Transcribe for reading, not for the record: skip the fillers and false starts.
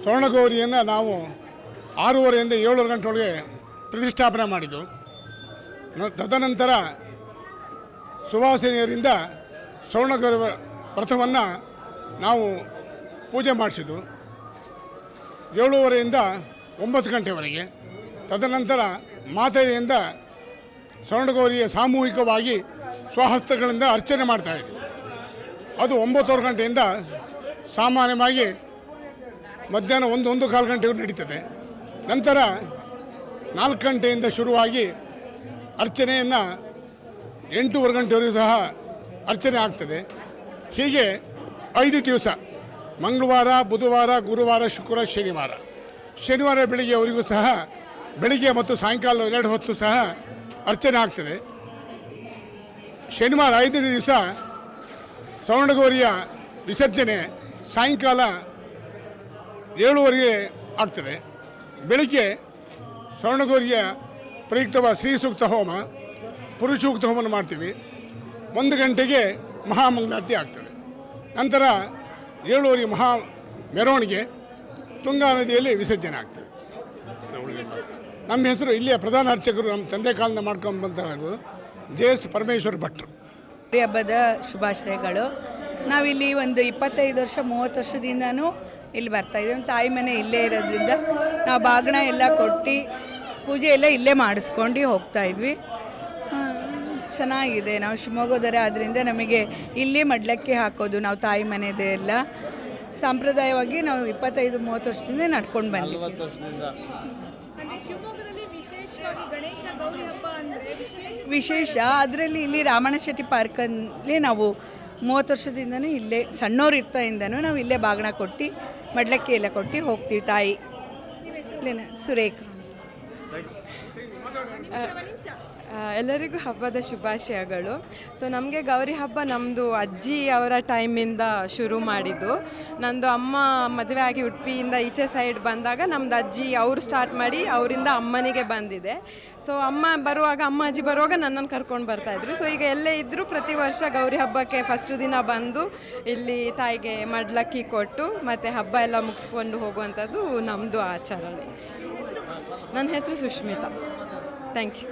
ಸ್ವರ್ಣಗೌರಿಯನ್ನು ನಾವು 6:30ಯಿಂದ 7 ಗಂಟೆಯೊಳಗೆ ಪ್ರತಿಷ್ಠಾಪನೆ ಮಾಡಿದ್ದು. ತದನಂತರ ಸುವಾಸಿನಿಯರಿಂದ ಸ್ವರ್ಣಗೌರಿ ವ್ರತವನ್ನು ನಾವು ಪೂಜೆ ಮಾಡಿಸಿದ್ದು 7:30ಯಿಂದ 9 ಗಂಟೆವರೆಗೆ. ತದನಂತರ ಮಾತೆಯಿಂದ ಸ್ವರ್ಣಗೌರಿಯ ಸಾಮೂಹಿಕವಾಗಿ ಸ್ವಹಸ್ತಗಳಿಂದ ಅರ್ಚನೆ ಮಾಡ್ತಾಯಿದ್ವಿ. ಅದು 9 ಗಂಟೆಯಿಂದ ಸಾಮಾನ್ಯವಾಗಿ ಮಧ್ಯಾಹ್ನ 1-1:15 ಗಂಟೆಗೂ ನಡೀತದೆ. ನಂತರ 4 ಗಂಟೆಯಿಂದ ಶುರುವಾಗಿ ಅರ್ಚನೆಯನ್ನು 8:15 ಗಂಟೆವರೆಗೂ ಸಹ ಅರ್ಚನೆ ಆಗ್ತದೆ. ಹೀಗೆ 5 ದಿವಸ, ಮಂಗಳವಾರ, ಬುಧವಾರ, ಗುರುವಾರ, ಶುಕ್ರವಾರ, ಶನಿವಾರ ಬೆಳಿಗ್ಗೆವರೆಗೂ ಸಹ ಬೆಳಿಗ್ಗೆ ಮತ್ತು ಸಾಯಂಕಾಲ 2 ಹೊತ್ತು ಸಹ ಅರ್ಚನೆ ಆಗ್ತದೆ. ಶನಿವಾರ 5ನೇ ದಿವಸ ಸ್ವರ್ಣಗೌರಿಯ ವಿಸರ್ಜನೆ ಸಾಯಂಕಾಲ 7:30ಗೆ ಆಗ್ತದೆ. ಬೆಳಿಗ್ಗೆ ಸ್ವರ್ಣಗೌರಿಯ ಪ್ರಯುಕ್ತವಾದ ಶ್ರೀ ಸೂಕ್ತ ಹೋಮ, ಪುರುಷ ಸೂಕ್ತ ಹೋಮವನ್ನು ಮಾಡ್ತೀವಿ. 1 ಗಂಟೆಗೆ ಮಹಾಮಂಗಳಾರತಿ ಆಗ್ತದೆ. ನಂತರ 7:30 ಮಹಾ ಮೆರವಣಿಗೆ ತುಂಗಾ ನದಿಯಲ್ಲಿ ವಿಸರ್ಜನೆ ಆಗ್ತದೆ. ನಮ್ಮ ಹೆಸರು ಇಲ್ಲಿಯ ಪ್ರಧಾನ ಅರ್ಚಕರು, ನಮ್ಮ ತಂದೆ ಕಾಲದಿಂದ ಮಾಡ್ಕೊಂಡು ಬಂದಿರೋದು JS ಪರಮೇಶ್ವರ್ ಭಟ್ರು. ಹಬ್ಬದ ಶುಭಾಶಯಗಳು. ನಾವಿಲ್ಲಿ ಒಂದು 25 ವರ್ಷ 30 ವರ್ಷದಿಂದನೂ ಇಲ್ಲಿ ಬರ್ತಾಯಿದ್ದೀವಿ. ತಾಯಿ ಮನೆ ಇಲ್ಲೇ ಇರೋದ್ರಿಂದ ನಾವು ಬಾಗಿಣ ಎಲ್ಲ ಕೊಟ್ಟು ಪೂಜೆ ಎಲ್ಲ ಇಲ್ಲೇ ಮಾಡಿಸ್ಕೊಂಡು ಹೋಗ್ತಾಯಿದ್ವಿ. ಚೆನ್ನಾಗಿದೆ. ನಾವು ಶಿವಮೊಗ್ಗದವರೇ ಆದ್ದರಿಂದ ನಮಗೆ ಇಲ್ಲಿ ಮಡ್ಲಕ್ಕಿ ಹಾಕೋದು, ನಾವು ತಾಯಿ ಮನೆಯದೇ ಎಲ್ಲ ಸಾಂಪ್ರದಾಯವಾಗಿ ನಾವು 25-30 ವರ್ಷದಿಂದ ನಡ್ಕೊಂಡು ಬಂದಿದ್ದೀವಿ. ವಿಶೇಷ ಅದರಲ್ಲಿ ಇಲ್ಲಿ ರಾಮಣ್ಣ ಶೆಟ್ಟಿ ಪಾರ್ಕಲ್ಲಿ ನಾವು 30 ವರ್ಷದಿಂದನೂ ಇಲ್ಲೇ ಸಣ್ಣವ್ರು ಇರ್ತಾಯಿಂದನೂ ನಾವು ಇಲ್ಲೇ ಬಾಗಿಣ ಕೊಟ್ಟು ಮಡ್ಲಕ್ಕಿ ಎಲ್ಲ ಕೊಟ್ಟು ಹೋಗ್ತೀವಿ. ತಾಯಿ ಇಲ್ಲೇನ ಸುರೇಖಾ. ಎಲ್ಲರಿಗೂ ಹಬ್ಬದ ಶುಭಾಶಯಗಳು. ಸೊ ನಮಗೆ ಗೌರಿ ಹಬ್ಬ ನಮ್ಮದು ಅಜ್ಜಿ ಅವರ ಟೈಮಿಂದ ಶುರು ಮಾಡಿದ್ದು. ನಂದು ಅಮ್ಮ ಮದುವೆ ಆಗಿ ಉಡುಪಿಯಿಂದ ಈಚೆ ಸೈಡ್ ಬಂದಾಗ ನಮ್ಮದು ಅಜ್ಜಿ ಅವರು ಸ್ಟಾರ್ಟ್ ಮಾಡಿ ಅವರಿಂದ ಅಮ್ಮನಿಗೆ ಬಂದಿದೆ. ಸೊ ಅಮ್ಮ ಅಜ್ಜಿ ಬರುವಾಗ ನನ್ನನ್ನು ಕರ್ಕೊಂಡು ಬರ್ತಾಯಿದ್ರು. ಸೊ ಈಗ ಎಲ್ಲೇ ಇದ್ದರೂ ಪ್ರತಿ ವರ್ಷ ಗೌರಿ ಹಬ್ಬಕ್ಕೆ ಫಸ್ಟ್ ದಿನ ಬಂದು ಇಲ್ಲಿ ತಾಯಿಗೆ ಮಡ್ಲಕ್ಕಿ ಕೊಟ್ಟು ಮತ್ತು ಹಬ್ಬ ಎಲ್ಲ ಮುಗಿಸ್ಕೊಂಡು ಹೋಗುವಂಥದ್ದು ನಮ್ಮದು ಆಚರಣೆ. ನನ್ನ ಹೆಸರು ಸುಷ್ಮಿತಾ. Thank you.